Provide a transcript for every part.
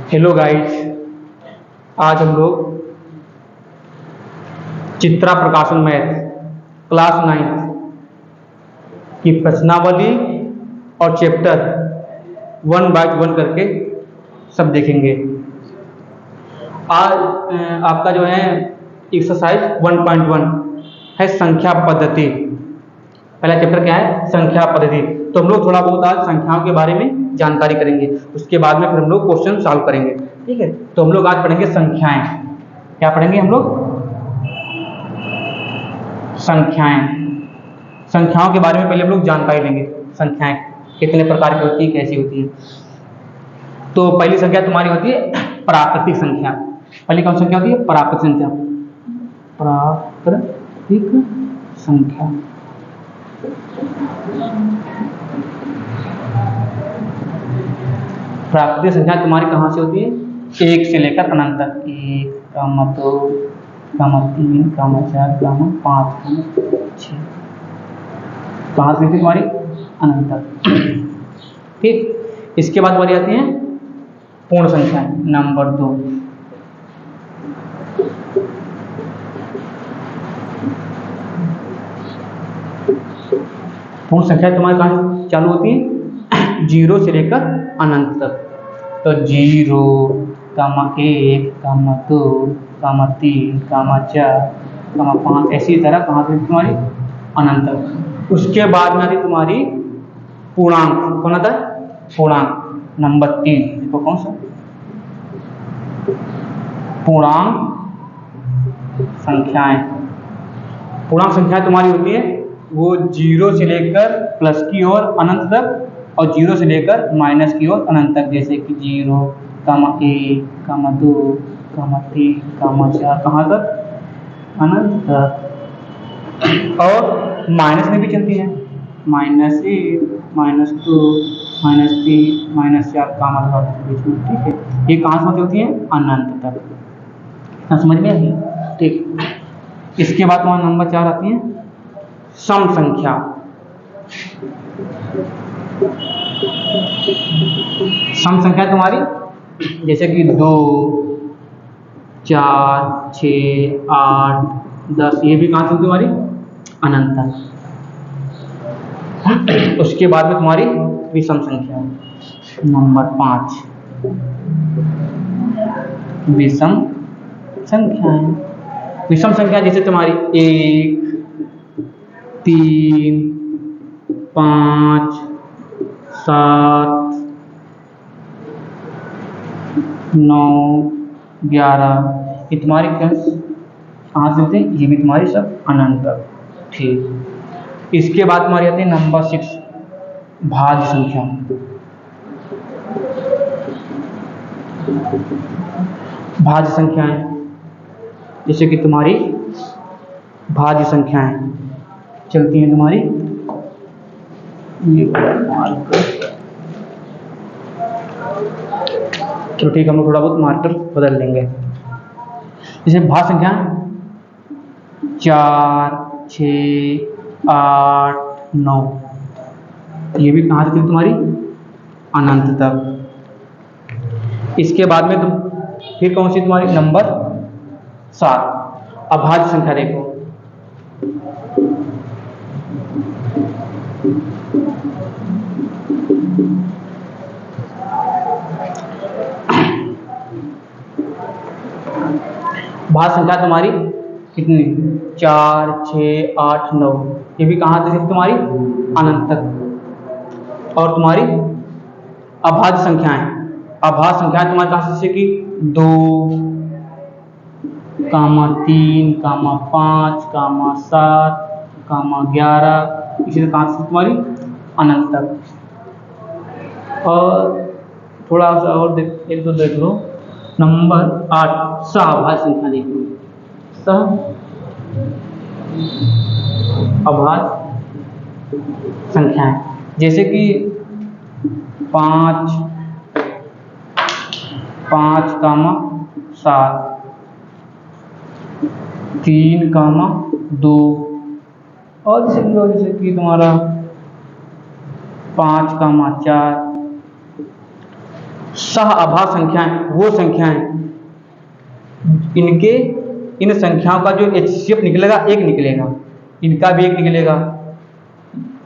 Hello guys, आज हम लोग चित्रा प्रकाशन मैथ क्लास 9 की प्रश्नावली और चैप्टर 1 बाय 1 करके सब देखेंगे। आज आपका जो है एक्सरसाइज 1.1 है संख्या पद्धति। पहला चैप्टर क्या है? संख्या पद्धति। तो हम लोग थोड़ा बहुत आज संख्याओं के बारे में जानकारी करेंगे, उसके बाद में फिर हम लोग क्वेश्चन सॉल्व करेंगे। ठीक है, तो हम लोग आज पढ़ेंगे संख्याएं। क्या पढ़ेंगे हम लोग? संख्याएं। संख्याओं के बारे में पहले हम लोग जानकारी लेंगे। संख्याएं कितने प्रकार की होती है, कैसी होती है। तो पहली संख्या तुम्हारी होती है प्राकृतिक संख्या। पहली कौन संख्या होती है? प्राकृतिक संख्या। प्राकृतिक संख्या। प्राकृतिक संख्या तुम्हारी कहाँ से होती है? 1 से लेकर अनंत तक। 1, 2, 3, 4, 5, 6। कहाँ से होती है तुम्हारी? अनंत तक। ठीक, इसके बाद हमारी आती है पूर्ण संख्या नंबर 2। पूर्ण संख्या तुम्हारी कहाँ चालू होती है? 0 से लेकर अनंत तक। तो 0, 1, 2, 3, 4, 5, ऐसी तरह कहाँ से तुम्हारी? अनंत तक। उसके बाद में आती तुम्हारी पूर्णांक। कौन आता है? पूर्णांक नंबर 3। देखो कौन सा? पूर्णांक संख्याएं। पूर्णांक संख्याएं तुम्हारी होती है वो 0 से लेकर प्लस की ओर अनंत तक, और 0 से लेकर माइनस की ओर अनंत तक। जैसे कि 0, 1, 2, 3, 4, कहाँ तक? अनंत तक। और माइनस में भी चलती है, -1, -2, -3, -4 का मतलब बीच में। ठीक है, ये कहाँ से होती है? अनंत तक। समझ में आई? ठीक, इसके बाद तुम्हारा नंबर 4 आती है सम संख्या। सम संख्या तुम्हारी जैसे कि 2, 4, 6, 8, 10, ये भी कहाँ से तुम्हारी? अनंत तक। उसके बाद में तुम्हारी विषम संख्या नंबर 5। विषम संख्याएं। विषम संख्या जैसे तुम्हारी 1, 3, 5, 7, 9, 11, ये तुम्हारी कहाँ से होते हैं? ये भी तुम्हारी सब अनंत तक। ठीक, इसके बाद तुम्हारी आती है नंबर 6 भाज्य संख्या। भाज्य संख्याएं जैसे कि तुम्हारी भाज्य संख्याएं चलती हैं तुम्हारी, ये चलो ठीक है, हम लोग थोड़ा बहुत मार्कर बदल लेंगे। जैसे भाज्य संख्या 4, 6, 8, 9, ये भी कहाँ से थी तुम्हारी? अनंत तक। इसके बाद में तुम फिर कौन सी तुम्हारी? नंबर 7 अभाज्य संख्या। देखो भाज्य संख्या तुम्हारी कितनी? 4, 6, 8, 9, ये भी कहाँ से तुम्हारी? अनंत तक। और तुम्हारी अभाज्य संख्याएं। अभाज्य संख्याएं तुम्हारी कहाँ से? कि 2, 3, 5, 7, 11, इसी तरह कहाँ से तुम्हारी? अनंत तक। और थोड़ा सा और एक दो देख लो। नंबर 8 सहअभाज्य संख्या। देख लो सहअभाज्य संख्याएं जैसे कि 5, 7, 3, 2, और जैसे कि तुम्हारा 5,4। सह आभास संख्याएं वो संख्याएं इनके इन संख्याओं का जो HCF निकलेगा 1 निकलेगा, इनका भी 1 निकलेगा।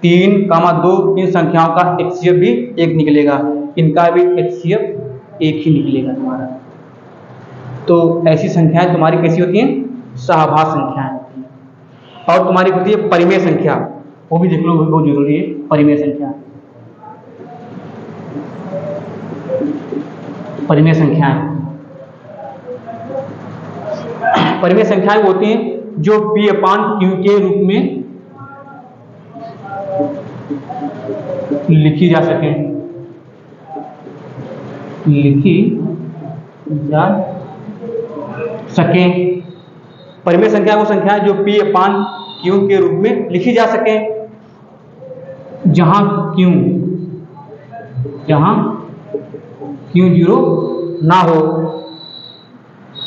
3,2 इन संख्याओं का HCF भी 1 निकलेगा, इनका भी HCF 1 ही निकलेगा तुम्हारा। तो ऐसी संख्याएं तुम्हारी कैसी होती हैं? सहआभास संख्याएं होती हैं। और तुम्हारी होती है परिमेय संख्या, वो भी देख लो, बहुत जरूरी है। परिमेय संख्या, परिमेय संख्याएं, परिमेय संख्याएं होती हैं जो P/Q के रूप में लिखी जा सके, लिखी जा सके। परिमेय संख्या वो संख्या है जो P/Q के रूप में लिखी जा सके, जहां Q 0 ना हो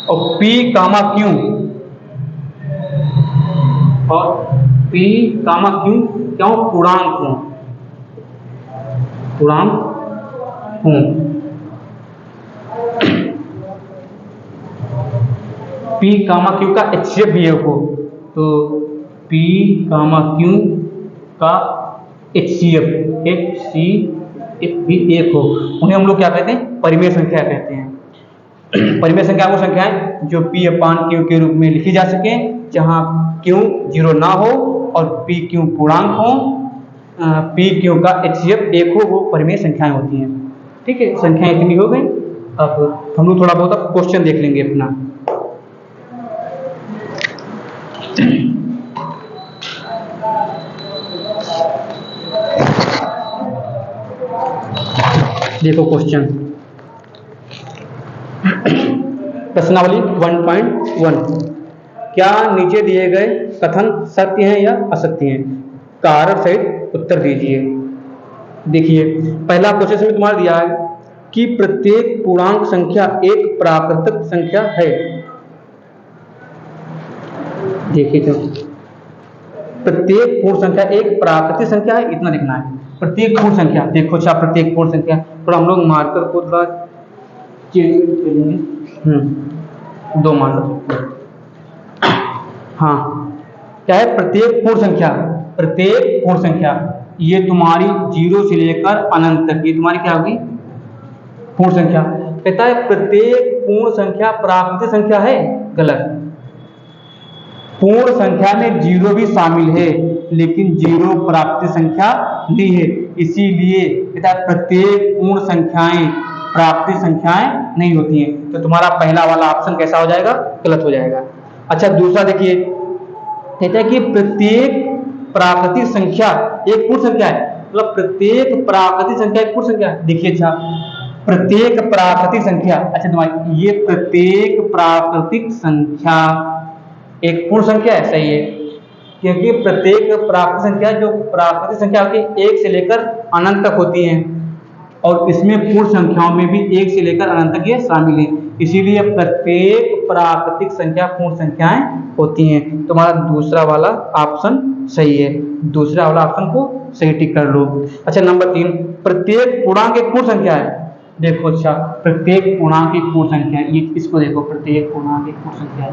और P, Q और P, Q क्यों? पूर्णांक हो, पूर्णांक हो। P, Q का HCF भी 1 हो, तो P, Q का HCF भी 1 हो, उन्हें हम लोग क्या कहते हैं? परिमेय संख्या कहते हैं। परिमेय संख्या वो संख्या है जो P/Q के रूप में लिखी जा सके, जहां Q 0 ना हो और PQ पूर्णांक हो, PQ का HCF 1 हो, वो परिमेय संख्याएं होती हैं। ठीक है, संख्याएं इतनी हो गई। अब हम लोग थोड़ा बहुत अब क्वेश्चन देख लेंगे अपना। देखो क्वेश्चन, प्रश्नावली 1.1, क्या नीचे दिए गए कथन सत्य हैं या असत्य हैं? कारण सहित उत्तर दीजिए। देखिए, पहला क्वेश्चन में तुम्हारा दिया है कि प्रत्येक पूर्णांक संख्या एक प्राकृतिक संख्या है। देखिए, तो प्रत्येक पूर्ण संख्या एक प्राकृतिक संख्या है, इतना लिखना है। प्रत्येक पूर्ण संख्या, देखो अच्छा, प्रत्येक पूर्ण संख्या, थोड़ा हम लोग मार्कर को थोड़ा चेंज करेंगे, 2 मान लो। हाँ, क्या है? प्रत्येक पूर्ण संख्या, प्रत्येक पूर्ण संख्या ये तुम्हारी 0 से लेकर अनंत तक, ये तुम्हारी क्या होगी? पूर्ण संख्या। कहता है प्रत्येक पूर्ण संख्या प्राकृतिक संख्या है, गलत। पूर्ण संख्या में 0 भी शामिल है, लेकिन 0 प्राकृतिक संख्या नहीं है, इसीलिए कहता है प्रत्येक पूर्ण संख्याएं प्राकृतिक संख्याएं नहीं होती हैं। तो तुम्हारा पहला वाला ऑप्शन कैसा हो जाएगा? गलत हो जाएगा। अच्छा, दूसरा देखिए, कहता है कि प्रत्येक प्राकृतिक संख्या एक पूर्ण संख्या है, मतलब प्रत्येक प्राकृतिक संख्या एक पूर्ण संख्या है। देखिए, अच्छा, प्रत्येक प्राकृतिक संख्या, अच्छा तुम्हारी ये प्रत्येक प्राकृतिक संख्या एक पूर्ण संख्या है, सही है, क्योंकि प्रत्येक प्राकृतिक संख्या जो प्राकृतिक संख्या होती है 1 से लेकर अनंत तक होती हैं, और इसमें पूर्ण संख्याओं में भी 1 से लेकर अनंत तक ये शामिल है, इसीलिए प्रत्येक प्राकृतिक संख्या पूर्ण संख्याएं होती हैं। तुम्हारा दूसरा वाला ऑप्शन सही है, दूसरा वाला ऑप्शन को सही टिक कर लो। अच्छा, नंबर 3, प्रत्येक पूर्णांक एक पूर्ण संख्या है। देखो, अच्छा, प्रत्येक पूर्णांक एक पूर्ण संख्या है, ये इसको देखो, प्रत्येक पूर्णांक एक पूर्ण संख्या है।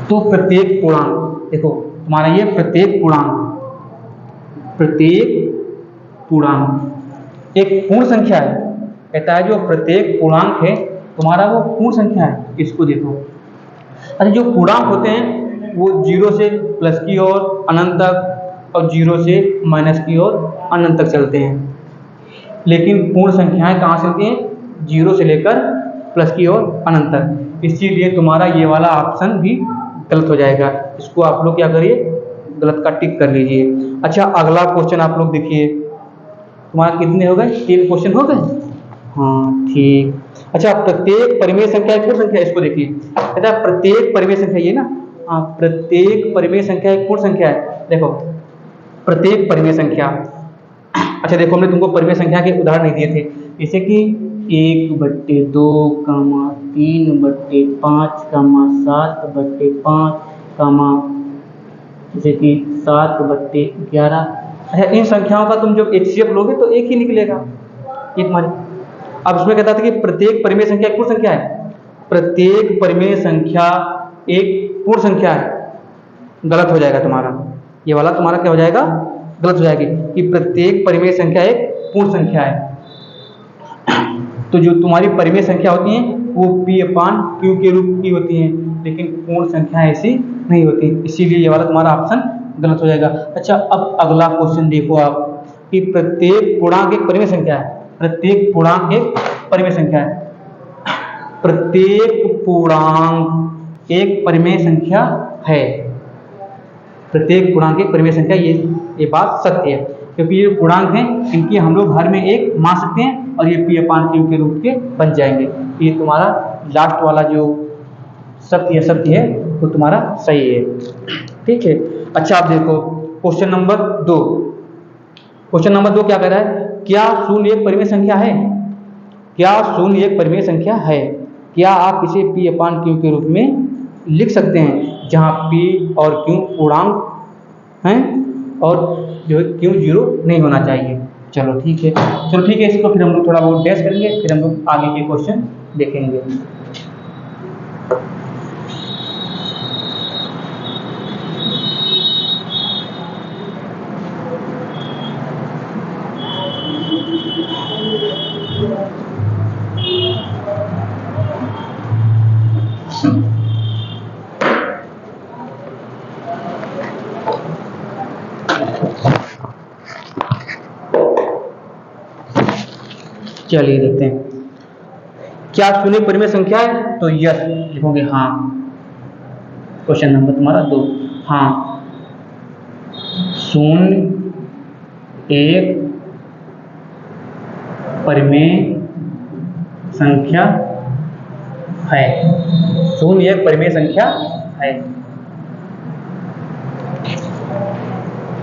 तो प्रत्येक पूर्णांक देखो, तुम्हारा ये प्रत्येक पूर्णांक एक पूर्ण संख्या है। कहता है जो प्रत्येक पूर्णांक है तुम्हारा वो पूर्ण संख्या है, इसको देखो। अच्छा, जो पूर्णांक होते हैं वो 0 से प्लस की ओर अनंत तक और 0 से माइनस की ओर अनंत तक चलते हैं, लेकिन पूर्ण संख्याएं कहाँ से होती हैं? 0 से लेकर प्लस की ओर अनंत तक, इसीलिए तुम्हारा ये वाला ऑप्शन भी गलत हो जाएगा। इसको आप लोग क्या करिए? गलत का टिक कर लीजिए। अच्छा, अगला क्वेश्चन आप लोग देखिए, तुम्हारा कितने हो गए? 3 क्वेश्चन हो गए। हाँ, ठीक। अच्छा, प्रत्येक परिमेय संख्या एक पूर्ण संख्या, इसको देखिए। कहता है प्रत्येक परिमेय संख्या, ये ना, हाँ, प्रत्येक परिमेय संख्या एक पूर्ण संख्या है। देखो, प्रत्येक परिमेय संख्या, अच्छा देखो, हमने तुमको परिमेय संख्या के उदाहरण नहीं दिए थे, जैसे कि 1/2, 3/5, 7/5, जैसे कि 7/11, अच्छा, इन संख्याओं का तुम जब HCF लोगे तो एक ही निकलेगा, ये तुम्हारी। अब इसमें कहता था कि प्रत्येक परिमेय संख्या एक पूर्ण संख्या है, प्रत्येक परिमेय संख्या एक पूर्ण संख्या है, गलत हो जाएगा तुम्हारा, ये वाला तुम्हारा क्या हो जाएगा, गलत हो जाएगी, कि प्रत्येक परिमेय संख्या एक पूर्ण संख्या है। तो जो तुम्हारी परिमेय संख्या होती हैं वो P/Q के रूप की होती हैं, लेकिन पूर्ण संख्या ऐसी नहीं होती, इसीलिए ये वाला तुम्हारा ऑप्शन गलत हो जाएगा। अच्छा, अब अगला क्वेश्चन देखो आप, कि प्रत्येक पूर्णांक एक परिमेय संख्या है, प्रत्येक पूर्णांक एक परिमेय संख्या है, प्रत्येक पूर्णांक एक परिमेय संख्या है, प्रत्येक पूर्णांक एक परिमेय संख्या, ये बात सत्य है, क्योंकि ये पूर्णांक हैं, इनकी हम लोग हर में एक मान सकते हैं और ये P/Q के रूप के बन जाएंगे। ये तुम्हारा लास्ट वाला जो सत्य है वो तुम्हारा सही है, ठीक है। अच्छा, आप देखो क्वेश्चन नंबर 2, क्वेश्चन नंबर 2 क्या कह रहा है, क्या शून्य एक परिमेय संख्या है, क्या शून्य एक परिमेय संख्या है, क्या आप इसे P/Q के रूप में लिख सकते हैं, जहाँ P और Q पूर्णांक हैं और जो Q 0 नहीं होना चाहिए। चलो ठीक है, इसको फिर हम लोग थोड़ा बहुत डैश करेंगे, फिर हम लोग आगे के क्वेश्चन देखेंगे। चलिए देखते हैं, क्या शून्य परिमेय संख्या है, तो यस लिखोगे हाँ, क्वेश्चन नंबर तुम्हारा 2, हाँ शून्य एक परिमेय संख्या है, शून्य एक परिमेय संख्या है।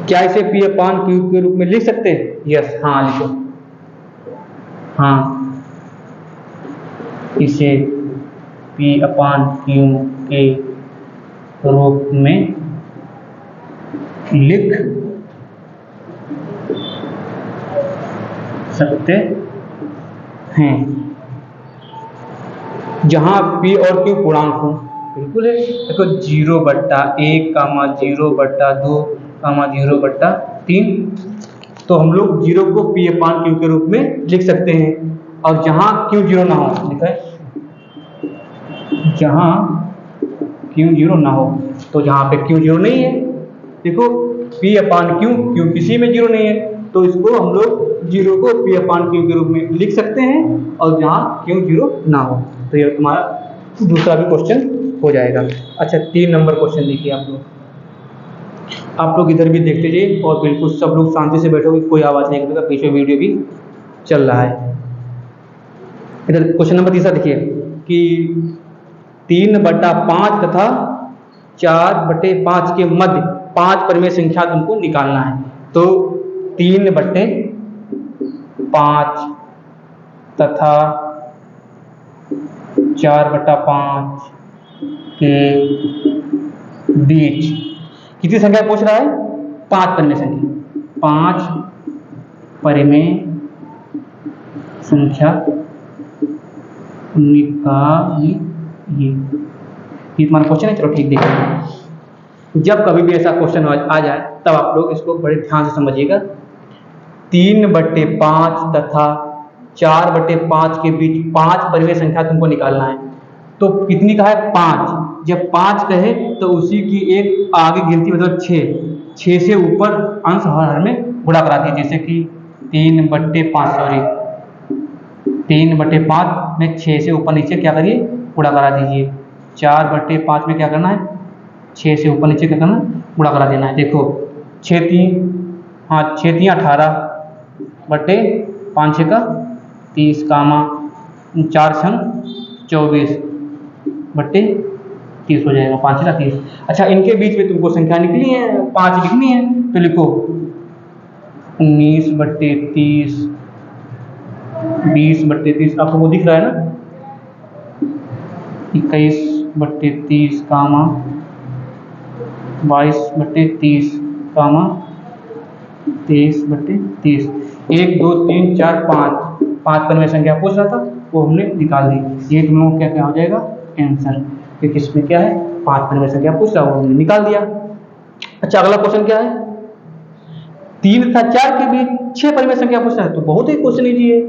क्या इसे P/Q के रूप में लिख सकते हैं, यस हाँ लिखो, हाँ इसे P/Q के रूप में लिख सकते हैं, जहां P और Q पूर्णांक हो। बिल्कुल है, देखो 0/1, 0/2, 0/3, तो हम लोग 0 को P/Q के रूप में लिख सकते हैं, और जहां Q 0 ना हो, लिखा है जहां Q 0 ना हो, तो जहां पे Q 0 नहीं है, देखो P/Q किसी में 0 नहीं है, तो इसको हम लोग 0 को P/Q के रूप में लिख सकते हैं, और जहां Q 0 ना हो, तो ये तुम्हारा दूसरा भी क्वेश्चन हो जाएगा। अच्छा, 3 नंबर क्वेश्चन देखिए आप लोग इधर भी देखते जाइए, और बिल्कुल सब लोग शांति से बैठोगे, कोई आवाज़ नहीं करेगा, पीछे वीडियो भी चल रहा है। इधर क्वेश्चन नंबर 3 देखिए, कि 3/5 तथा 4/5 के मध्य 5 परिमेय संख्या तुमको निकालना है। तो 3/5 तथा 4/5 के बीच कितनी संख्या पूछ रहा है, 5 परिमेय संख्या, 5 परिमेय संख्या निकालिए, ये तुम्हारा क्वेश्चन है। चलो ठीक, देखिए जब कभी भी ऐसा क्वेश्चन आ जाए तब आप लोग इसको बड़े ध्यान से समझिएगा। 3/5 तथा 4/5 के बीच 5 परिमेय संख्या तुमको निकालना है। तो कितनी का है, 5। जब 5 कहे तो उसी की एक आगे गिनती मतलब 6 से ऊपर अंश हर में गुणा करा दीजिए, जैसे कि 3/5 में 6 से ऊपर नीचे क्या करिए, गुणा करा दीजिए। 4/5 में क्या करना है, 6 से ऊपर नीचे क्या करना है, गुणा करा देना है। देखो 6 3 18 बटे 5 6 का 30, 4 6 24 बटे 30 हो जाएगा, 5 6 30। अच्छा, इनके बीच में तुमको संख्या निकली है, 5 लिखनी है, तो लिखो 19/30, 20/30, आपको वो दिख रहा है ना, 21/30, 22/30, 23/30। 1 2 3 4 5 5 परिमेय संख्या पूछ रहा था, वो हमने निकाल दी। ये तुम लोगों को क्या क्या हो जाएगा आंसर, क्योंकि इसमें क्या है 5 परिमेय संख्या पूछ रहा है, वो हमने निकाल दिया। अच्छा अगला क्वेश्चन क्या है, 3 तथा 4 के बीच 6 परिमेय संख्या पूछ रहा है, तो बहुत ही क्वेश्चन इजी है।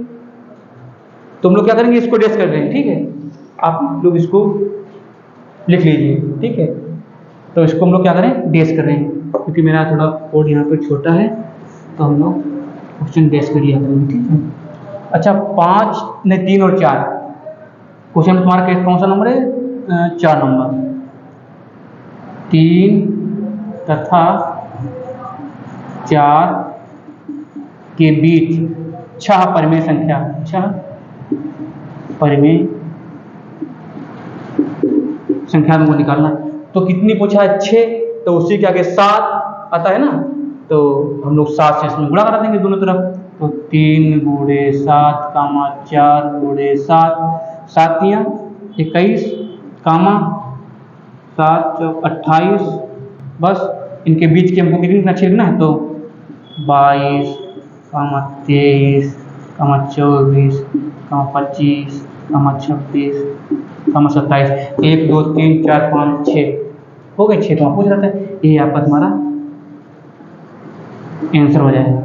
तुम लोग क्या करेंगे, इसको डेस कर रहे हैं, ठीक है, आप लोग इसको लिख लीजिए, ठीक है। तो इसको हम लोग क्या करें, डेस कर रहे हैं, क्योंकि मेरा थोड़ा कोड यहाँ पर छोटा है, तो हम लोग क्वेश्चन डेस कर लिया करेंगे, ठीक है। अच्छा 5 नहीं 3 और 4 क्वेश्चन में तुम्हारा कौन सा नंबर है, 4 नंबर। 3 तथा 4 के बीच 6 परिमेय संख्या, 6 परिमेय संख्या हमको निकालना। तो कितनी पूछा है 6, तो उसी के आगे 7 आता है ना, तो हम लोग 7 से इसमें गुणा करा देंगे दोनों तरफ। तो 3 × 7 कामा 4 × 7, 7 तियां 21 कामा 7 चौक 28, बस इनके बीच के हमको कितनी संख्या लिखना है, तो 22 कामा 23 कामा 24 कामा 25 कामा 26 कामा 27। 1 2 3 4 5 6 हो गए, 6 तो आप पूछ रहे थे, ये आपका तुम्हारा आंसर हो जाएगा,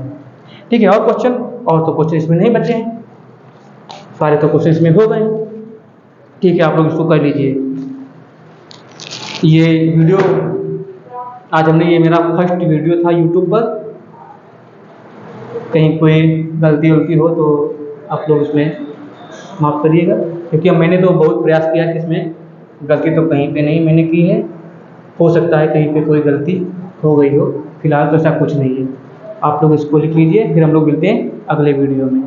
ठीक है। और क्वेश्चन, और तो क्वेश्चन इसमें नहीं बचे हैं, सारे तो क्वेश्चन इसमें हो गए, ठीक है। आप लोग इसको कर लीजिए। ये वीडियो आज हमने, ये मेरा फर्स्ट वीडियो था यूट्यूब पर, कहीं कोई गलती वलती हो तो आप लोग इसमें माफ़ करिएगा, क्योंकि मैंने तो बहुत प्रयास किया कि इसमें गलती तो कहीं पे नहीं मैंने की है, हो सकता है कहीं पे कोई गलती हो गई हो, फिलहाल तो ऐसा कुछ नहीं है। आप लोग इसको लिख लीजिए, फिर हम लोग मिलते हैं अगले वीडियो में।